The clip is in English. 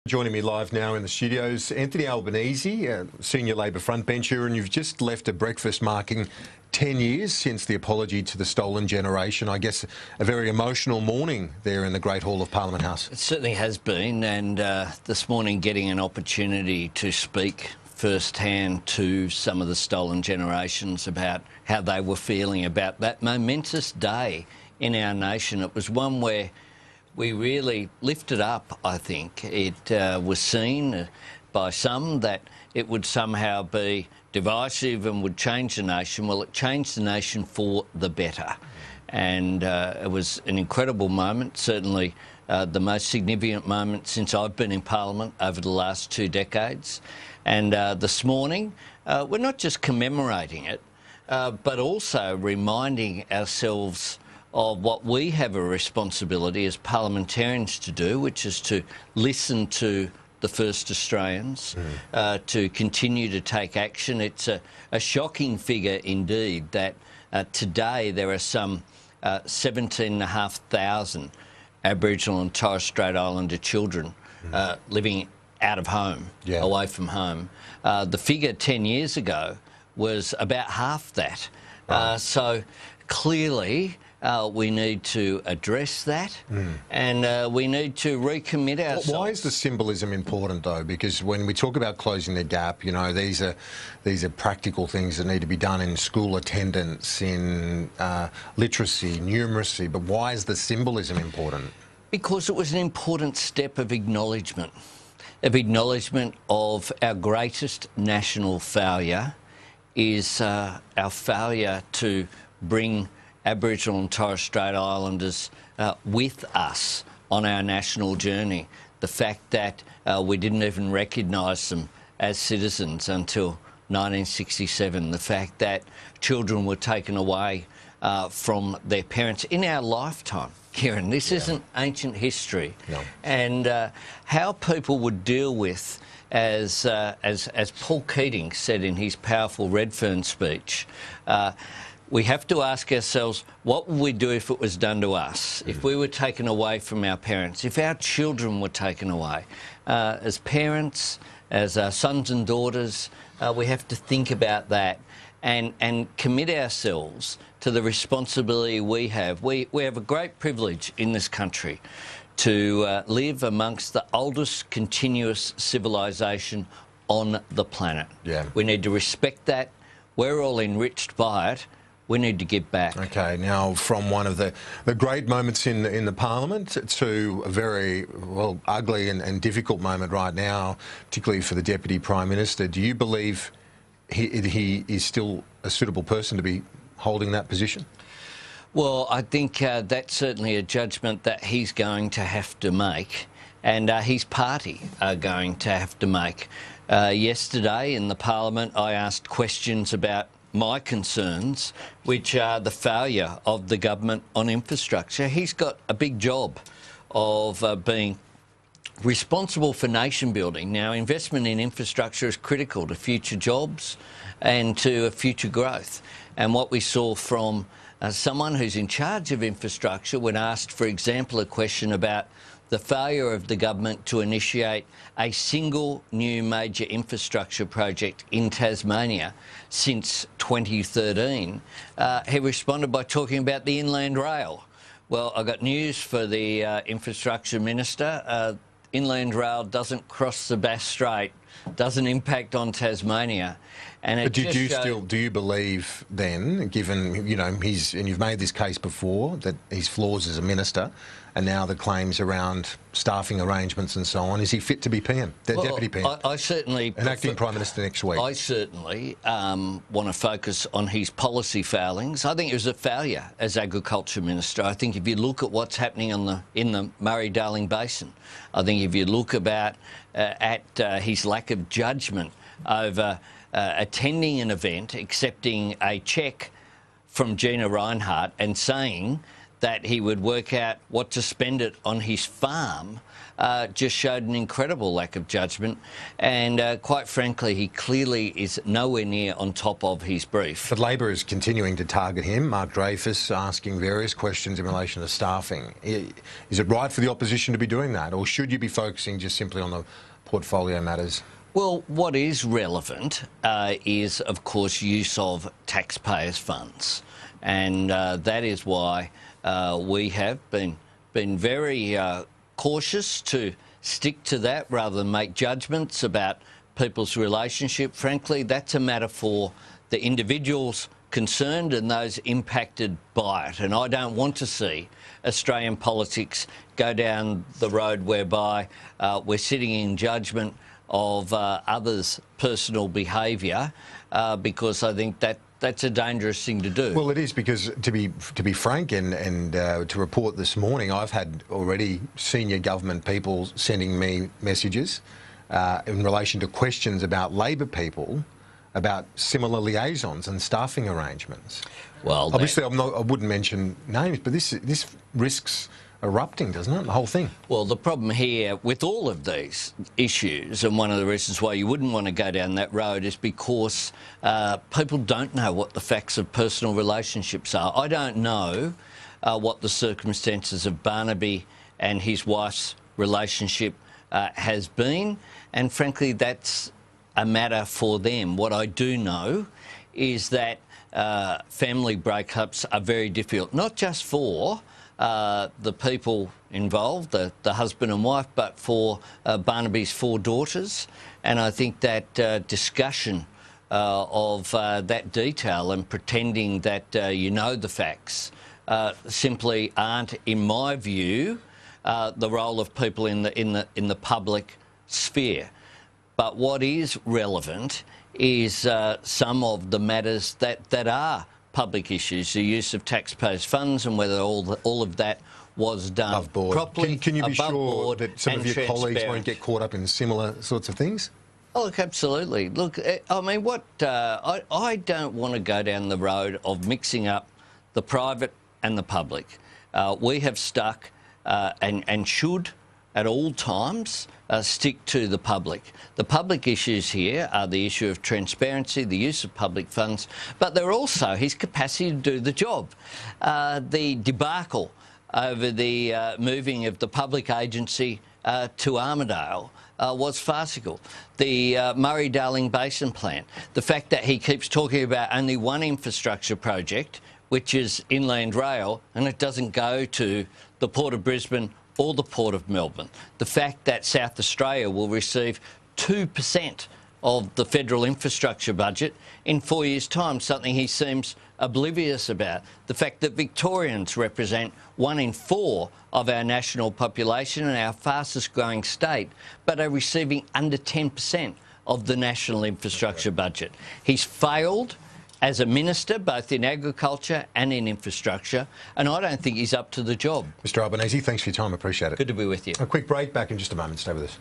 Joining me live now in the studios, Anthony Albanese, senior Labor frontbencher, and you've just left a breakfast marking 10 years since the apology to the stolen generation. I guess a very emotional morning there in the Great Hall of Parliament House. It certainly has been, and this morning getting an opportunity to speak firsthand to some of the stolen generations about how they were feeling about that momentous day in our nation. It was one where we really lifted up, I think. It was seen by some that it would somehow be divisive and would change the nation. Well, it changed the nation for the better. And it was an incredible moment, certainly the most significant moment since I've been in Parliament over the last 2 decades. And this morning, we're not just commemorating it, but also reminding ourselves of what we have a responsibility as parliamentarians to do, which is to listen to the first Australians, to continue to take action. It's a shocking figure indeed that today there are some 17,500 Aboriginal and Torres Strait Islander children living out of home, away from home. The figure 10 years ago was about half that. So clearly, we need to address that and we need to recommit ourselves. Why is the symbolism important, though? Because when we talk about closing the gap, you know, these are practical things that need to be done in school attendance, in literacy, numeracy. But why is the symbolism important? Because it was an important step of acknowledgement of our greatest national failure is our failure to bring Aboriginal and Torres Strait Islanders with us on our national journey. The fact that we didn't even recognise them as citizens until 1967. The fact that children were taken away from their parents in our lifetime. Kieran, this isn't ancient history. No. And how people would deal with, as Paul Keating said in his powerful Redfern speech, we have to ask ourselves, what would we do if it was done to us? If we were taken away from our parents, if our children were taken away? As parents, as sons and daughters, we have to think about that and commit ourselves to the responsibility we have. We have a great privilege in this country to live amongst the oldest continuous civilisation on the planet. We need to respect that. We're all enriched by it. We need to give back. Okay, now from one of the great moments in the Parliament to a very, well, ugly and difficult moment right now, particularly for the Deputy Prime Minister. Do you believe he is still a suitable person to be holding that position? Well, I think that's certainly a judgment that he's going to have to make, and his party are going to have to make. Yesterday in the Parliament, I asked questions about my concerns, which are the failure of the government on infrastructure. He's got a big job of being responsible for nation building. Now, investment in infrastructure is critical to future jobs and to future growth. And what we saw from someone who's in charge of infrastructure when asked, for example, a question about the failure of the government to initiate a single new major infrastructure project in Tasmania since 2013, he responded by talking about the inland rail. Well, I've got news for the infrastructure minister. Inland rail doesn't cross the Bass Strait, doesn't impact on Tasmania. And but do you believe then, given, you know, and you've made this case before, that his flaws as a minister, and now the claims around staffing arrangements and so on, is he fit to be PM, Deputy PM? I certainly... And acting Prime Minister next week. I certainly want to focus on his policy failings. I think it was a failure as Agriculture Minister. I think if you look at what's happening in the Murray-Darling Basin, I think if you look at his lack of judgment over attending an event, accepting a cheque from Gina Rinehart and saying that he would work out what to spend it on his farm just showed an incredible lack of judgment. And quite frankly, he clearly is nowhere near on top of his brief. But Labor is continuing to target him. Mark Dreyfus asking various questions in relation to staffing. Is it right for the opposition to be doing that, or should you be focusing just simply on the portfolio matters? Well, what is relevant is, of course, use of taxpayers' funds. And that is why we have been very cautious to stick to that rather than make judgments about people's relationship. Frankly, that's a matter for the individuals concerned and those impacted by it. And I don't want to see Australian politics go down the road whereby we're sitting in judgment of others' personal behaviour, because I think that's a dangerous thing to do. Well, it is, because to be frank and to report this morning, I've had already senior government people sending me messages in relation to questions about Labor people about similar liaisons and staffing arrangements. Well, obviously, I wouldn't mention names, but this risks erupting, doesn't it, the whole thing? Well, the problem here with all of these issues, and one of the reasons why you wouldn't want to go down that road, is because people don't know what the facts of personal relationships are. I don't know what the circumstances of Barnaby and his wife's relationship has been, and frankly, that's a matter for them. What I do know is that family breakups are very difficult, not just for the people involved, the husband and wife, but for Barnaby's 4 daughters. And I think that discussion of that detail and pretending that you know the facts simply aren't, in my view, the role of people in the public sphere. But what is relevant is some of the matters that are public issues, the use of taxpayers' funds, and whether all of that was done properly. Can you be sure that some of your colleagues won't get caught up in similar sorts of things? Oh, look, absolutely. Look, I mean, I don't want to go down the road of mixing up the private and the public. We have stuck and should at all times stick to the public. The public issues here are the issue of transparency, the use of public funds, but they're also his capacity to do the job. The debacle over the moving of the public agency to Armidale was farcical. The Murray-Darling Basin Plan, the fact that he keeps talking about only one infrastructure project, which is Inland Rail, and it doesn't go to the Port of Brisbane or the Port of Melbourne. The fact that South Australia will receive 2% of the federal infrastructure budget in 4 years' time, something he seems oblivious about. The fact that Victorians represent 1 in 4 of our national population and our fastest growing state, but are receiving under 10% of the national infrastructure budget. He's failed as a minister, both in agriculture and in infrastructure, and I don't think he's up to the job. Mr Albanese, thanks for your time. Appreciate it. Good to be with you. A quick break, back in just a moment. Stay with us.